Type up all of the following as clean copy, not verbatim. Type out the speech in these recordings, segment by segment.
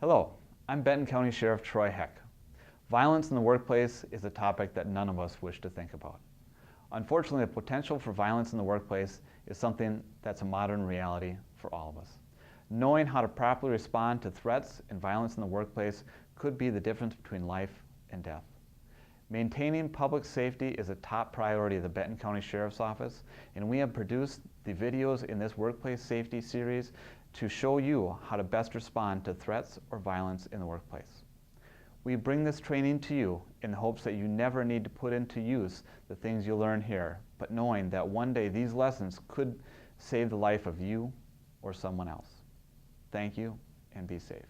Hello, I'm Benton County Sheriff Troy Heck. Violence in the workplace is a topic that none of us wish to think about. Unfortunately, the potential for violence in the workplace is something that's a modern reality for all of us. Knowing how to properly respond to threats and violence in the workplace could be the difference between life and death. Maintaining public safety is a top priority of the Benton County Sheriff's Office, and we have produced the videos in this workplace safety series to show you how to best respond to threats or violence in the workplace. We bring this training to you in the hopes that you never need to put into use the things you learn here, but knowing that one day these lessons could save the life of you or someone else. Thank you, and be safe.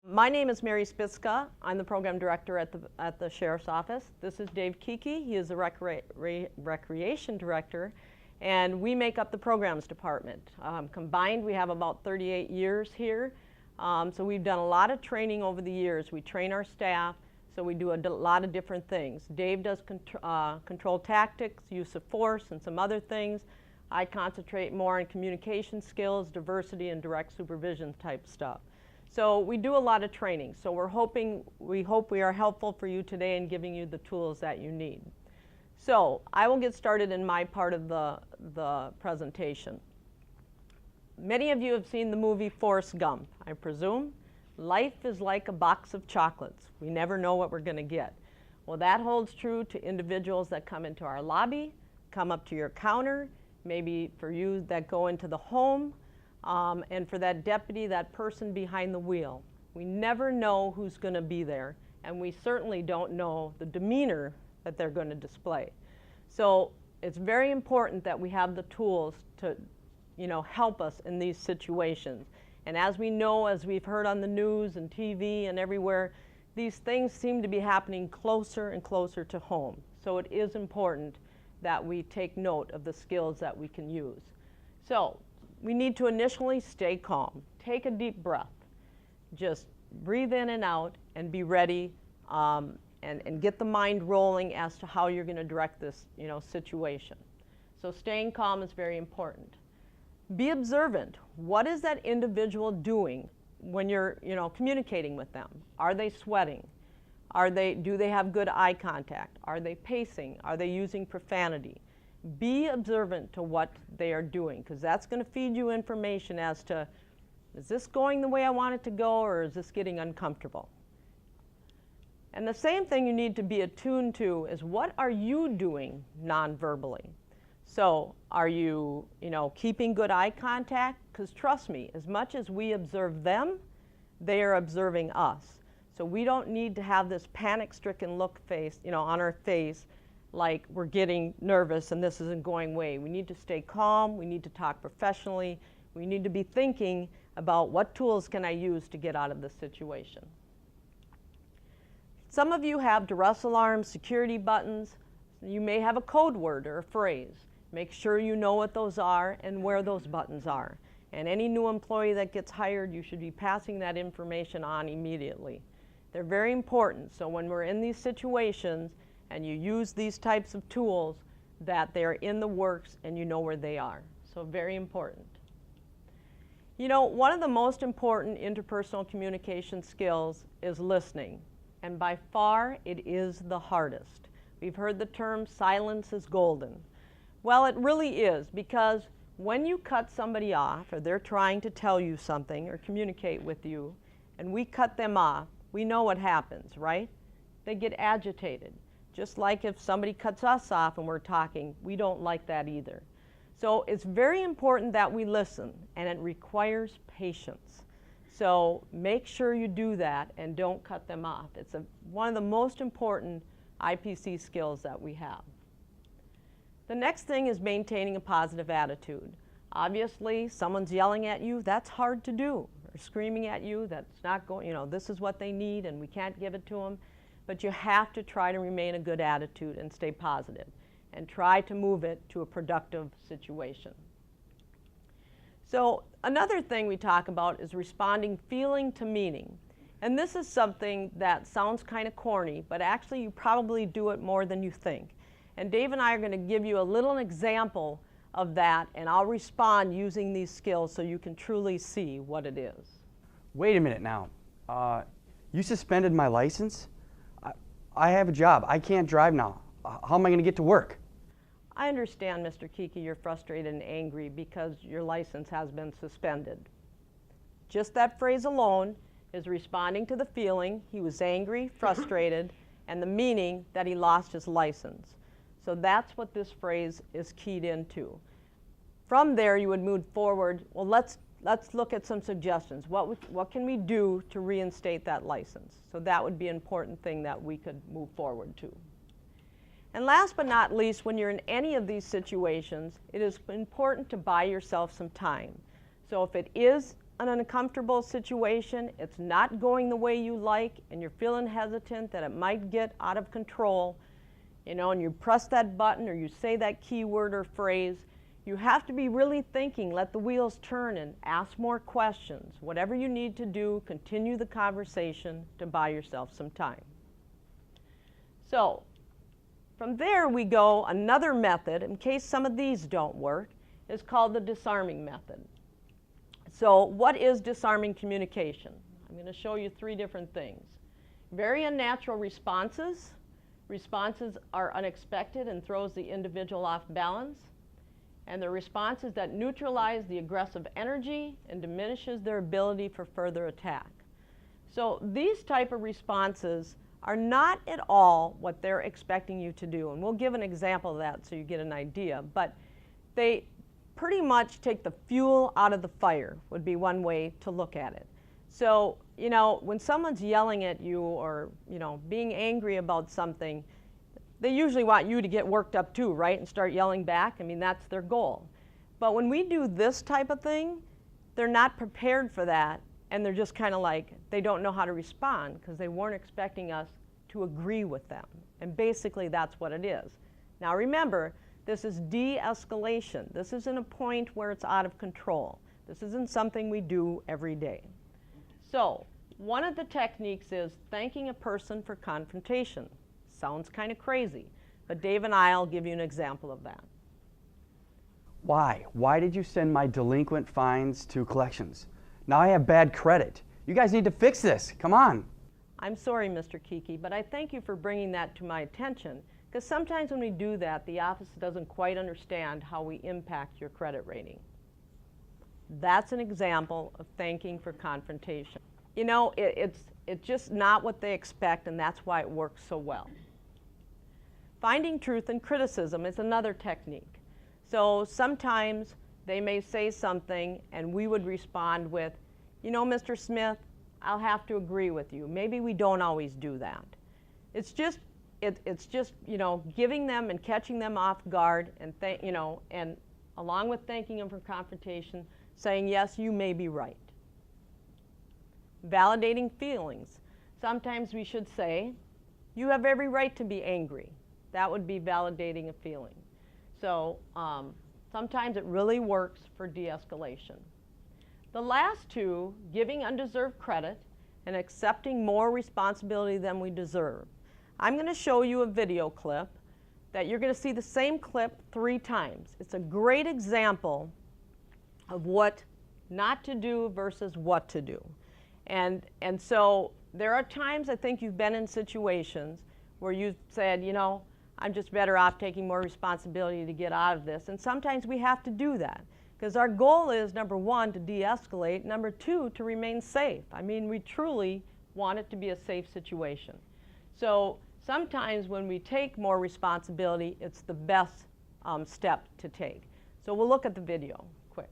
My name is Mary Spitzka. I'm the program director at the Sheriff's Office. This is Dave Kiki. He is the recreation director, and we make up the programs department. Combined, we have about 38 years here. So we've done a lot of training over the years. We train our staff, so we do a lot of different things. Dave does control tactics, use of force, and some other things. I concentrate more on communication skills, diversity, and direct supervision type stuff. So we do a lot of training. So we hope we are helpful for you today in giving you the tools that you need. So I will get started in my part of the presentation. Many of you have seen the movie Forrest Gump, I presume. Life is like a box of chocolates. We never know what we're going to get. Well, that holds true to individuals that come into our lobby, come up to your counter, maybe for you that go into the home, and for that deputy, that person behind the wheel. We never know who's going to be there, and we certainly don't know the demeanor that they're going to display. So it's very important that we have the tools to, help us in these situations. And as we know, as we've heard on the news and TV and everywhere, these things seem to be happening closer and closer to home. So it is important that we take note of the skills that we can use. So we need to initially stay calm. Take a deep breath. Just breathe in and out and be ready and get the mind rolling as to how you're going to direct this situation. So staying calm is very important. Be observant. What is that individual doing when you're communicating with them? Are they sweating? Do they have good eye contact? Are they pacing? Are they using profanity? Be observant to what they are doing, because that's going to feed you information as to, is this going the way I want it to go, or is this getting uncomfortable? And the same thing you need to be attuned to is, what are you doing non-verbally? So are you, keeping good eye contact? Because trust me, as much as we observe them, they are observing us. So we don't need to have this panic-stricken look on our face, like we're getting nervous and this isn't going away. We need to stay calm. We need to talk professionally. We need to be thinking about what tools can I use to get out of this situation. Some of you have duress alarms, security buttons. You may have a code word or a phrase. Make sure you know what those are and where those buttons are. And any new employee that gets hired, you should be passing that information on immediately. They're very important. So when we're in these situations, and you use these types of tools, that they're in the works and you know where they are. So very important. One of the most important interpersonal communication skills is listening. And by far, it is the hardest. We've heard the term silence is golden. Well, it really is, because when you cut somebody off, or they're trying to tell you something or communicate with you, and we cut them off, we know what happens, right? They get agitated. Just like if somebody cuts us off and we're talking, we don't like that either. So it's very important that we listen, and it requires patience. So make sure you do that and don't cut them off. It's one of the most important IPC skills that we have. The next thing is maintaining a positive attitude. Obviously, someone's yelling at you, that's hard to do. Or screaming at you, that's not going, this is what they need and we can't give it to them. But you have to try to remain a good attitude and stay positive, and try to move it to a productive situation. So another thing we talk about is responding feeling to meaning. And this is something that sounds kind of corny, but actually you probably do it more than you think. And Dave and I are going to give you a little example of that, and I'll respond using these skills so you can truly see what it is. Wait a minute now. You suspended my license? I have a job. I can't drive now. How am I going to get to work? I understand, Mr. Kiki, you're frustrated and angry because your license has been suspended. Just that phrase alone is responding to the feeling he was angry, frustrated, and the meaning that he lost his license. So that's what this phrase is keyed into. From there, you would move forward. Well, let's look at some suggestions. What can we do to reinstate that license? So that would be an important thing that we could move forward to. And last but not least, when you're in any of these situations, it is important to buy yourself some time. So if it is an uncomfortable situation, it's not going the way you like, and you're feeling hesitant that it might get out of control, you know, and you press that button or you say that keyword or phrase, you have to be really thinking, let the wheels turn and ask more questions. Whatever you need to do, continue the conversation to buy yourself some time. So from there we go, another method, in case some of these don't work, is called the disarming method. So what is disarming communication? I'm going to show you 3 different things. Very unnatural responses. Responses are unexpected and throws the individual off balance. And the responses that neutralize the aggressive energy and diminishes their ability for further attack. So these type of responses are not at all what they're expecting you to do. And we'll give an example of that so you get an idea. But they pretty much take the fuel out of the fire, would be one way to look at it. So, you know, when someone's yelling at you or, you know, being angry about something, they usually want you to get worked up too, right, and start yelling back. I mean, that's their goal. But when we do this type of thing, they're not prepared for that, and they're just kind of like, they don't know how to respond because they weren't expecting us to agree with them. And basically, that's what it is. Now remember, this is de-escalation. This isn't a point where it's out of control. This isn't something we do every day. So one of the techniques is thanking a person for confrontation. Sounds kind of crazy, but Dave and I will give you an example of that. Why? Why did you send my delinquent fines to collections? Now I have bad credit. You guys need to fix this. Come on. I'm sorry, Mr. Kiki, but I thank you for bringing that to my attention, because sometimes when we do that, the office doesn't quite understand how we impact your credit rating. That's an example of thanking for confrontation. You know, it's just not what they expect, and that's why it works so well. Finding truth in criticism is another technique. So sometimes they may say something and we would respond with, you know, Mr. Smith, I'll have to agree with you. Maybe we don't always do that. It's just, you know, giving them and catching them off guard and, you know, and along with thanking them for confrontation, saying, yes, you may be right. Validating feelings. Sometimes we should say, you have every right to be angry. That would be validating a feeling. So sometimes it really works for de-escalation. The last 2, giving undeserved credit and accepting more responsibility than we deserve. I'm going to show you a video clip that you're going to see the same clip 3 times. It's a great example of what not to do versus what to do. And so there are times I think you've been in situations where you've said, you know, I'm just better off taking more responsibility to get out of this. And sometimes we have to do that because our goal is, number 1, to de-escalate, number 2, to remain safe. I mean, we truly want it to be a safe situation. So sometimes when we take more responsibility, it's the best step to take. So we'll look at the video quick.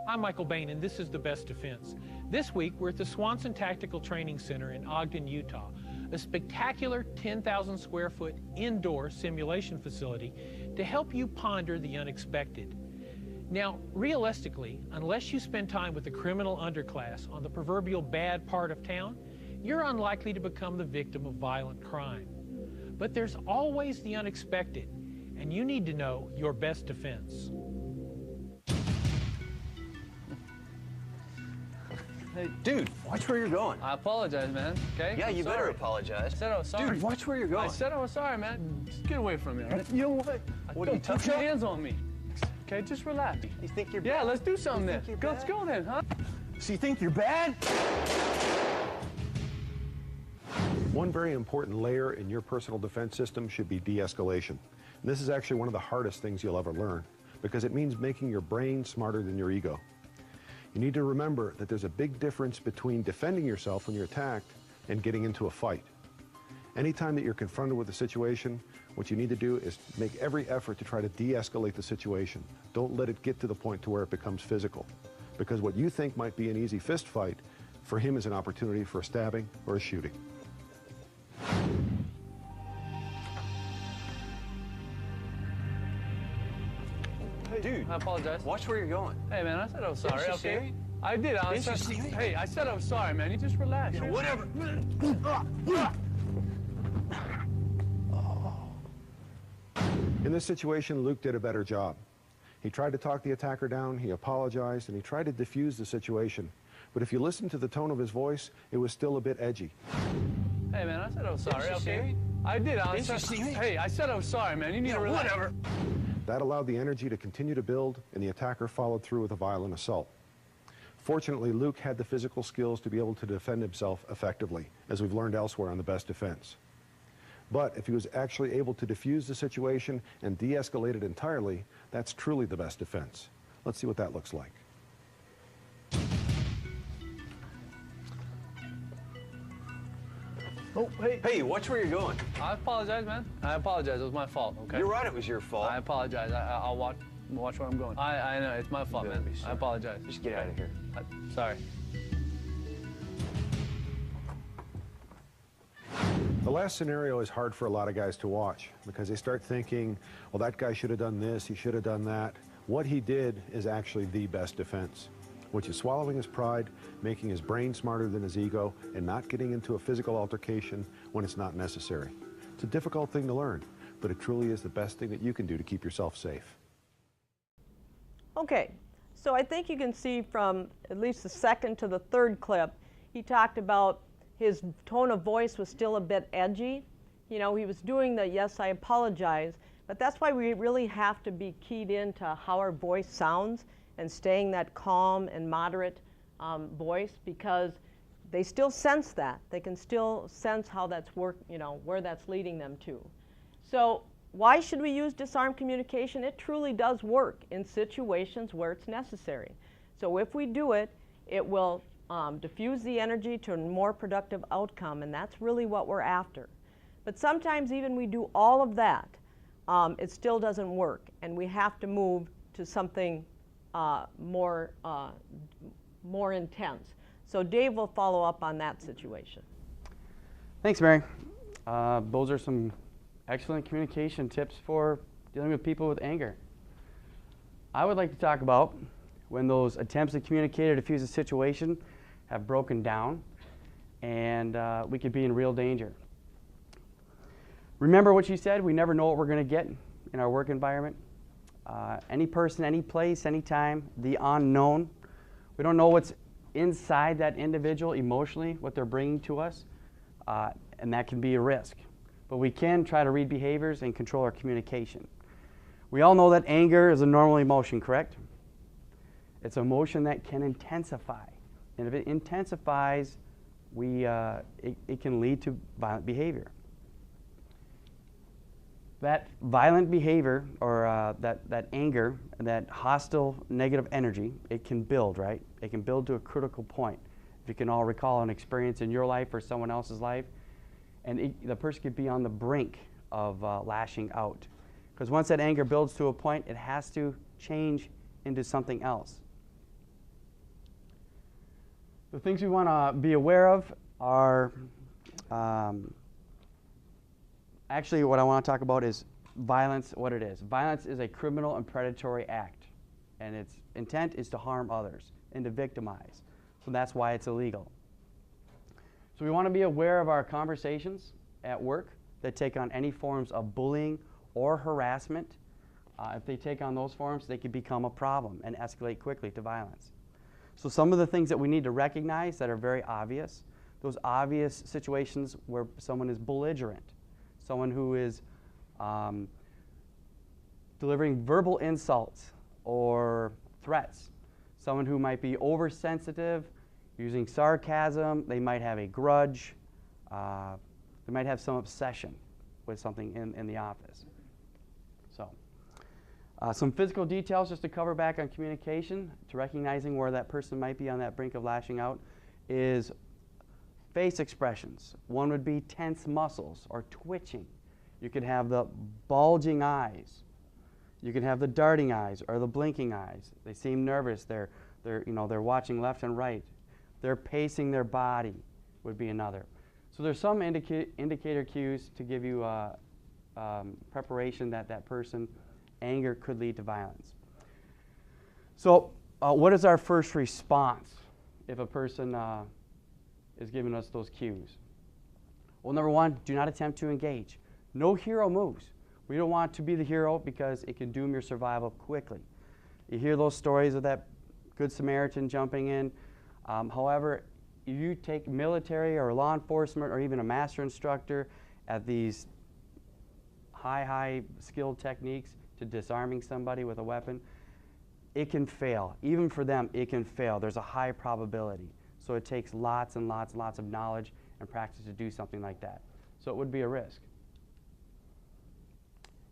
I'm Michael Bain, and this is The Best Defense. This week, we're at the Swanson Tactical Training Center in Ogden, Utah, a spectacular 10,000 square foot indoor simulation facility to help you ponder the unexpected. Now, realistically, unless you spend time with the criminal underclass on the proverbial bad part of town, you're unlikely to become the victim of violent crime. But there's always the unexpected, and you need to know your best defense. Hey, dude, watch where you're going. I apologize, man. Okay? Yeah, you better Sorry. apologize. I said I was sorry. Dude, watch where you're going. I said I was sorry, man. Just get away from me, all right? You know what? What are you, Don't tough put your shot? hands on me. Okay, just relax. You think you're Yeah, bad? let's do something then. think you're Let's bad? go then, huh? So you think you're bad? One very important layer in your personal defense system should be de-escalation. And this is actually one of the hardest things you'll ever learn because it means making your brain smarter than your ego. You need to remember that there's a big difference between defending yourself when you're attacked and getting into a fight. Anytime that you're confronted with a situation, what you need to do is make every effort to try to de-escalate the situation. Don't let it get to the point to where it becomes physical. Because what you think might be an easy fist fight, for him is an opportunity for a stabbing or a shooting. Hey, dude, I apologize. watch where you're going. Hey, man, I said I was Didn't sorry, you see okay? me? I did. I Didn't you see me? Hey, I said I was sorry, man. You just relax. Yeah, whatever. In this situation, Luke did a better job. He tried to talk the attacker down, he apologized, and he tried to diffuse the situation. But if you listen to the tone of his voice, it was still a bit edgy. Hey, man, I said I was sorry, you see okay? me? I did. Didn't you see me? Hey, I said I was sorry, man. You need Yeah, to relax. whatever. That allowed the energy to continue to build, and the attacker followed through with a violent assault. Fortunately, Luke had the physical skills to be able to defend himself effectively, as we've learned elsewhere on The Best Defense. But if he was actually able to diffuse the situation and de-escalate it entirely, that's truly the best defense. Let's see what that looks like. Oh, hey. Hey, watch where you're going. I apologize, man. I apologize. It was my fault, okay? You're right, it was your fault. I apologize. I'll watch where I'm going. I know. It's my fault, better man. be I sorry. apologize. Just get out of here. Sorry. The last scenario is hard for a lot of guys to watch because they start thinking, well, that guy should have done this, he should have done that. What he did is actually the best defense, which is swallowing his pride, making his brain smarter than his ego, and not getting into a physical altercation when it's not necessary. It's a difficult thing to learn, but it truly is the best thing that you can do to keep yourself safe. Okay, so I think you can see from at least the second to the third clip, he talked about his tone of voice was still a bit edgy. You know, he was doing the yes, I apologize, but that's why we really have to be keyed into how our voice sounds and staying that calm and moderate voice, because they still sense that. They can still sense how that's where that's leading them to. So why should we use disarmed communication? It truly does work in situations where it's necessary. So if we do it, it will diffuse the energy to a more productive outcome, and that's really what we're after. But sometimes even we do all of that, it still doesn't work, and we have to move to something more intense. So Dave will follow up on that situation. Thanks, Mary. Those are some excellent communication tips for dealing with people with anger. I would like to talk about when those attempts to communicate or diffuse a situation have broken down and we could be in real danger. Remember what she said, we never know what we're going to get in our work environment. Any person, any place, any time, the unknown. We don't know what's inside that individual emotionally, what they're bringing to us, and that can be a risk. But we can try to read behaviors and control our communication. We all know that anger is a normal emotion, correct? It's an emotion that can intensify. And if it intensifies, it can lead to violent behavior. That violent behavior, or that anger, that hostile negative energy, it can build, right? It can build to a critical point. If you can all recall an experience in your life or someone else's life, and the person could be on the brink of lashing out. Because once that anger builds to a point, it has to change into something else. The things we want to be aware of are, actually what I want to talk about is violence, what it is. Violence is a criminal and predatory act, and its intent is to harm others and to victimize. So that's why it's illegal. So we want to be aware of our conversations at work that take on any forms of bullying or harassment. If they take on those forms, they can become a problem and escalate quickly to violence. So some of the things that we need to recognize that are very obvious, those obvious situations where someone is belligerent, someone who is delivering verbal insults or threats, someone who might be oversensitive, using sarcasm, they might have a grudge, they might have some obsession with something in the office. So, some physical details just to cover back on communication, to recognizing where that person might be on that brink of lashing out, is face expressions. One would be tense muscles or twitching. You could have the bulging eyes. You could have the darting eyes or the blinking eyes. They seem nervous. They're watching left and right. They're pacing their body would be another. So there's some indicator cues to give you preparation that that person, anger could lead to violence. So what is our first response if a person is giving us those cues? Well, number one, do not attempt to engage. No hero moves. We don't want to be the hero because it can doom your survival quickly. You hear those stories of that Good Samaritan jumping in. However, if you take military or law enforcement or even a master instructor at these high skilled techniques to disarming somebody with a weapon, it can fail. Even for them, it can fail. There's a high probability. So it takes lots and lots of knowledge and practice to do something like that. So it would be a risk.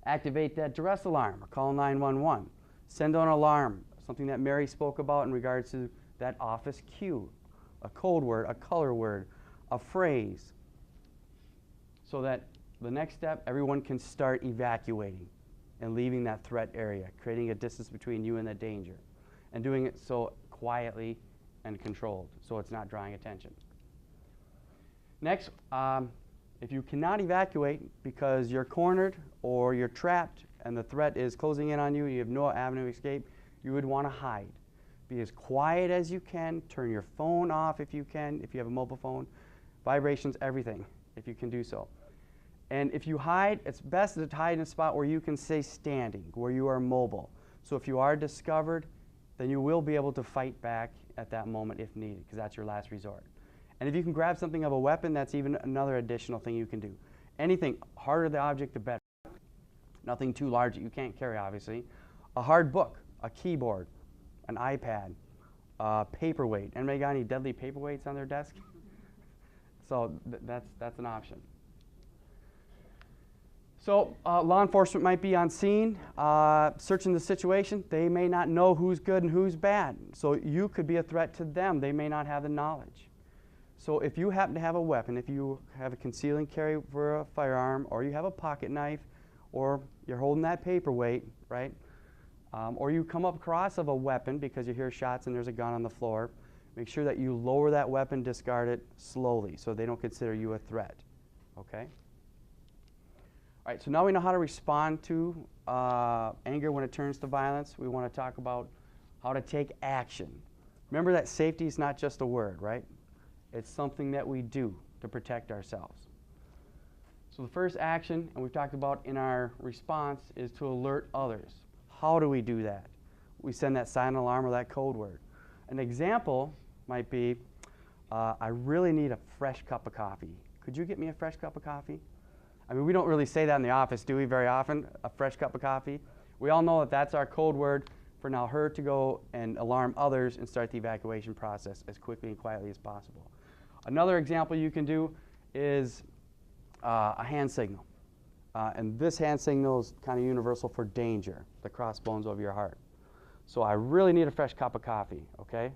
Activate that duress alarm or call 911. Send an alarm, something that Mary spoke about in regards to that office cue, a code word, a color word, a phrase, so that the next step, everyone can start evacuating and leaving that threat area, creating a distance between you and the danger, and doing it so quietly and controlled, so it's not drawing attention. Next, if you cannot evacuate because you're cornered or you're trapped and the threat is closing in on you, you have no avenue of escape, you would want to hide. Be as quiet as you can. Turn your phone off if you can, if you have a mobile phone. Vibrations, everything, if you can do so. And if you hide, it's best to hide in a spot where you can stay standing, where you are mobile. So if you are discovered, then you will be able to fight back at that moment if needed, because that's your last resort. And if you can grab something of a weapon, that's even another additional thing you can do. Anything, harder the object, the better. Nothing too large that you can't carry, obviously. A hard book, a keyboard, an iPad, a paperweight. Anybody got any deadly paperweights on their desk? So that's an option. So law enforcement might be on scene, searching the situation. They may not know who's good and who's bad. So you could be a threat to them. They may not have the knowledge. So if you happen to have a weapon, if you have a conceal and carry for a firearm, or you have a pocket knife, or you're holding that paperweight, right? Or you come up across of a weapon because you hear shots and there's a gun on the floor, make sure that you lower that weapon, discard it slowly so they don't consider you a threat, okay? All right, so now we know how to respond to anger when it turns to violence. We want to talk about how to take action. Remember that safety is not just a word, right? It's something that we do to protect ourselves. So the first action, and we've talked about in our response, is to alert others. How do we do that? We send that silent alarm or that code word. An example might be, I really need a fresh cup of coffee. Could you get me a fresh cup of coffee? I mean, we don't really say that in the office, do we, very often? A fresh cup of coffee? We all know that that's our code word for now her to go and alarm others and start the evacuation process as quickly and quietly as possible. Another example you can do is a hand signal. And this hand signal is kind of universal for danger, the crossbones over your heart. So I really need a fresh cup of coffee, okay?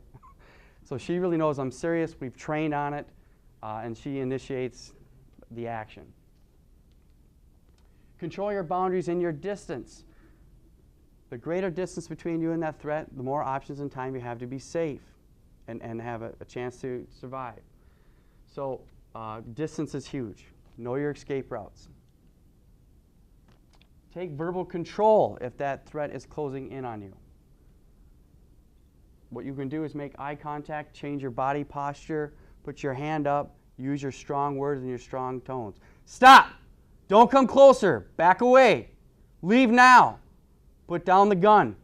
So she really knows I'm serious, we've trained on it, and she initiates the action. Control your boundaries and your distance. The greater distance between you and that threat, the more options and time you have to be safe and have a chance to survive. So distance is huge. Know your escape routes. Take verbal control if that threat is closing in on you. What you can do is make eye contact, change your body posture, put your hand up, use your strong words and your strong tones. Stop! Don't come closer. Back away. Leave now. Put down the gun.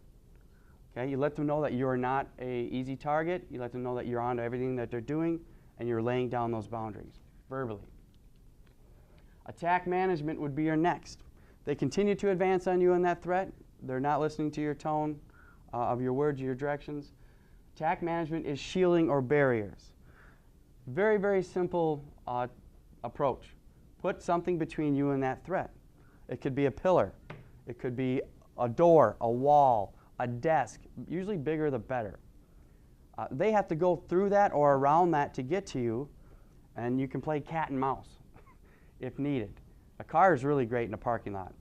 Okay, you let them know that you're not an easy target. You let them know that you're on to everything that they're doing, and you're laying down those boundaries verbally. Attack management would be your next. They continue to advance on you in that threat. They're not listening to your tone of your words, your directions. Attack management is shielding or barriers. Very, very simple approach. Put something between you and that threat. It could be a pillar. It could be a door, a wall, a desk. Usually bigger the better. They have to go through that or around that to get to you, and you can play cat and mouse if needed. A car is really great in a parking lot,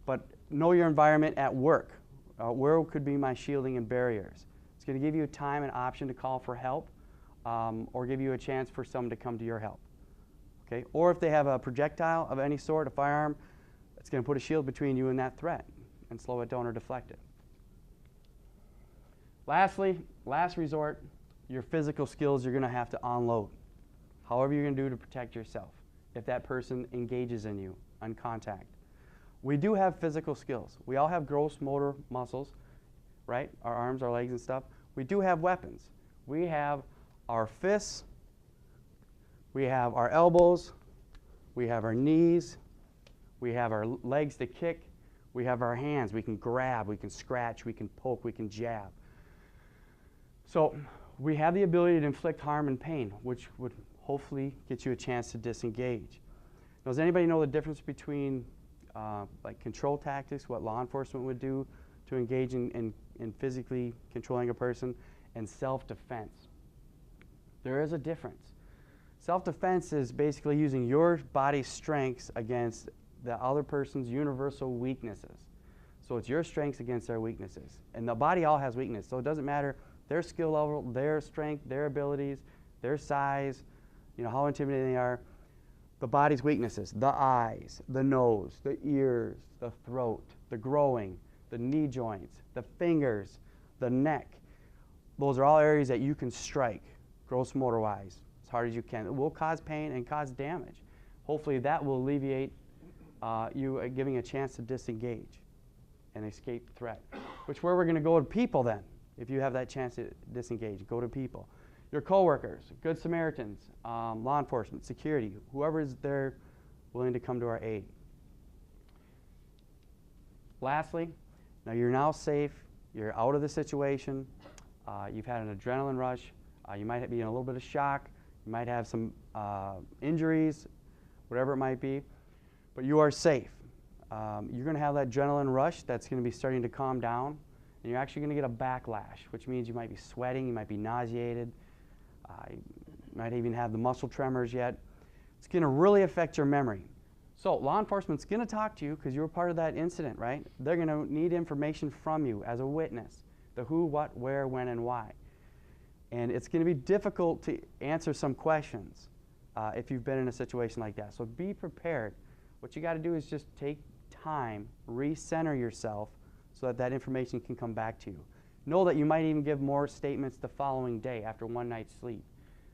but know your environment at work. Where could be my shielding and barriers? It's going to give you a time and option to call for help, or give you a chance for someone to come to your help. Okay? Or if they have a projectile of any sort, a firearm, it's going to put a shield between you and that threat and slow it down or deflect it. Lastly, last resort, your physical skills you're going to have to unload. However you're going to do to protect yourself if that person engages in you on contact. We do have physical skills. We all have gross motor muscles, right? Our arms, our legs and stuff. We do have weapons. We have our fists, we have our elbows, we have our knees, we have our legs to kick, we have our hands. We can grab, we can scratch, we can poke, we can jab. So we have the ability to inflict harm and pain, which would hopefully get you a chance to disengage. Now, does anybody know the difference between like control tactics, what law enforcement would do to engage in physically controlling a person, and self-defense? There is a difference. Self-defense is basically using your body's strengths against the other person's universal weaknesses. So it's your strengths against their weaknesses. And the body all has weakness, so it doesn't matter their skill level, their strength, their abilities, their size, you know, how intimidating they are. The body's weaknesses, the eyes, the nose, the ears, the throat, the growing, the knee joints, the fingers, the neck. Those are all areas that you can strike, gross motor-wise, as hard as you can. It will cause pain and cause damage. Hopefully that will alleviate you giving a chance to disengage and escape the threat. Which where we're going to go to people then, if you have that chance to disengage, go to people. Your coworkers, Good Samaritans, law enforcement, security, whoever is there willing to come to our aid. Lastly, now you're now safe, you're out of the situation, you've had an adrenaline rush, you might be in a little bit of shock, you might have some injuries, whatever it might be, but you are safe. You're going to have that adrenaline rush that's going to be starting to calm down, and you're actually going to get a backlash, which means you might be sweating, you might be nauseated, you might even have the muscle tremors yet. It's going to really affect your memory. So law enforcement's going to talk to you because you were part of that incident, right? They're going to need information from you as a witness, the who, what, where, when, and why. And it's going to be difficult to answer some questions if you've been in a situation like that. So be prepared. What you got to do is just take time, recenter yourself so that that information can come back to you. Know that you might even give more statements the following day after one night's sleep.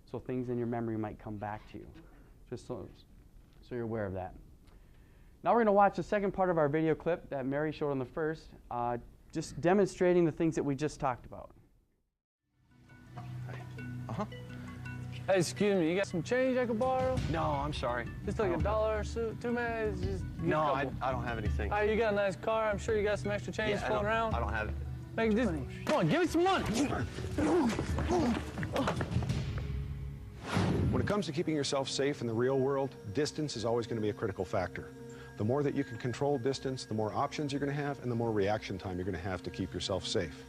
So things in your memory might come back to you. Just so you're aware of that. Now we're going to watch the second part of our video clip that Mary showed on the first, just demonstrating the things that we just talked about. Hey, excuse me, you got some change I could borrow? No, I'm sorry. Just like $1 or so, $2 minutes, just No, I don't have anything. All right, you got a nice car. I'm sure you got some extra change floating around. I don't have it. Make this, come on, give me some money. When it comes to keeping yourself safe in the real world, distance is always going to be a critical factor. The more that you can control distance, the more options you're going to have and the more reaction time you're going to have to keep yourself safe.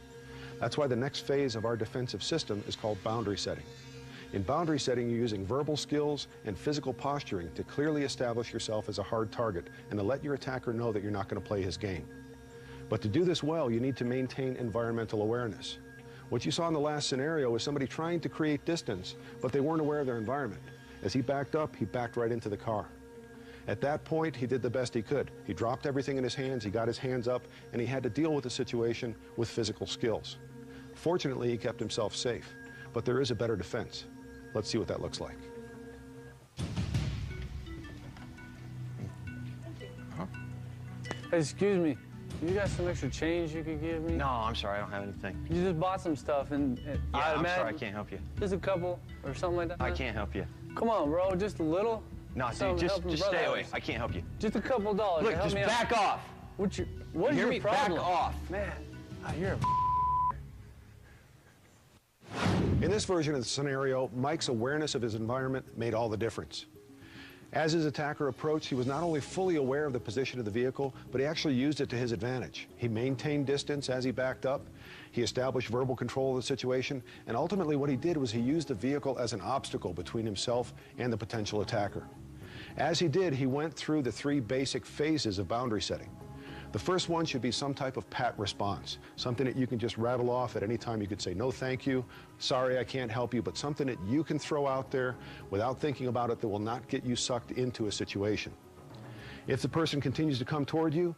That's why the next phase of our defensive system is called boundary setting. In boundary setting, you're using verbal skills and physical posturing to clearly establish yourself as a hard target and to let your attacker know that you're not going to play his game. But to do this well, you need to maintain environmental awareness. What you saw in the last scenario was somebody trying to create distance, but they weren't aware of their environment. As he backed up, he backed right into the car. At that point, he did the best he could. He dropped everything in his hands, he got his hands up, and he had to deal with the situation with physical skills. Fortunately, he kept himself safe, but there is a better defense. Let's see what that looks like. Hey, excuse me, You got some extra change you could give me? No, I'm sorry, I don't have anything. You just bought some stuff, and Yeah, I'd I'm imagine sorry, I can't help you. just a couple or something like that. I can't help you. Come on, bro, just a little. No, dude, Something to just help your stay brother away. out. I can't help you. Just a couple dollars. Look, to help just me out. back off. What You is hear your me? problem? Back off. Man, you're a In this version of the scenario, Mike's awareness of his environment made all the difference. As his attacker approached, he was not only fully aware of the position of the vehicle, but he actually used it to his advantage. He maintained distance as he backed up, he established verbal control of the situation, and ultimately what he did was he used the vehicle as an obstacle between himself and the potential attacker. As he did, he went through the 3 basic phases of boundary setting. The first one should be some type of pat response, something that you can just rattle off at any time. You could say, no, thank you, sorry, I can't help you, but something that you can throw out there without thinking about it that will not get you sucked into a situation. If the person continues to come toward you,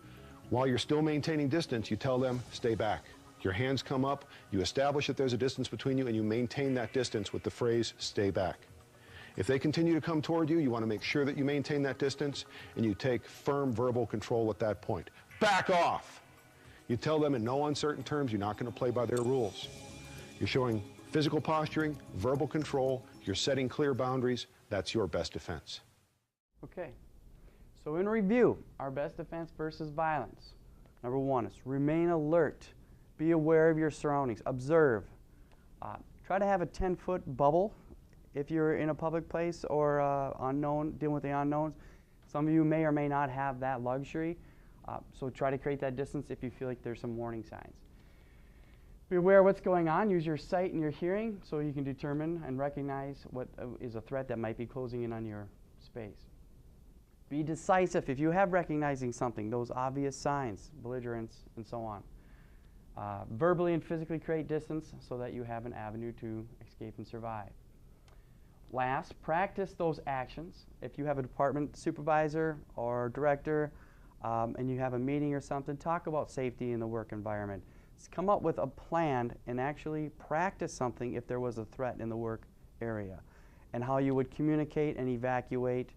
while you're still maintaining distance, you tell them, stay back. Your hands come up, you establish that there's a distance between you, and you maintain that distance with the phrase, stay back. If they continue to come toward you, you want to make sure that you maintain that distance, and you take firm verbal control at that point. Back off! You tell them in no uncertain terms you're not going to play by their rules. You're showing physical posturing, verbal control, you're setting clear boundaries. That's your best defense. Okay, so in review, our best defense versus violence. Number 1 is remain alert. Be aware of your surroundings. Observe. Try to have a 10-foot bubble if you're in a public place or unknown, dealing with the unknowns. Some of you may or may not have that luxury. So try to create that distance if you feel like there's some warning signs. Be aware of what's going on. Use your sight and your hearing so you can determine and recognize what is a threat that might be closing in on your space. Be decisive if you have recognizing something, those obvious signs, belligerence, and so on. Verbally and physically create distance so that you have an avenue to escape and survive. Last, practice those actions. If you have a department supervisor or director and you have a meeting or something, talk about safety in the work environment. Come up with a plan and actually practice something if there was a threat in the work area and how you would communicate and evacuate.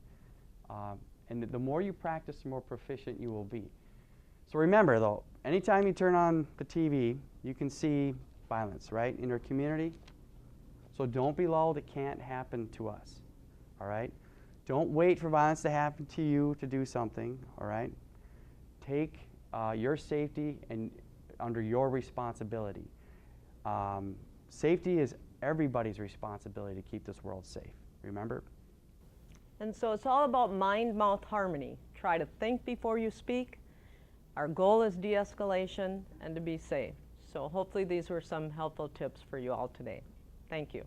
And the more you practice, the more proficient you will be. So remember though, anytime you turn on the TV, you can see violence, right, in your community. So don't be lulled, it can't happen to us, all right? Don't wait for violence to happen to you to do something, all right? Take your safety and under your responsibility. Safety is everybody's responsibility to keep this world safe, remember? And so it's all about mind-mouth harmony. Try to think before you speak. Our goal is de-escalation and to be safe. So hopefully these were some helpful tips for you all today. Thank you.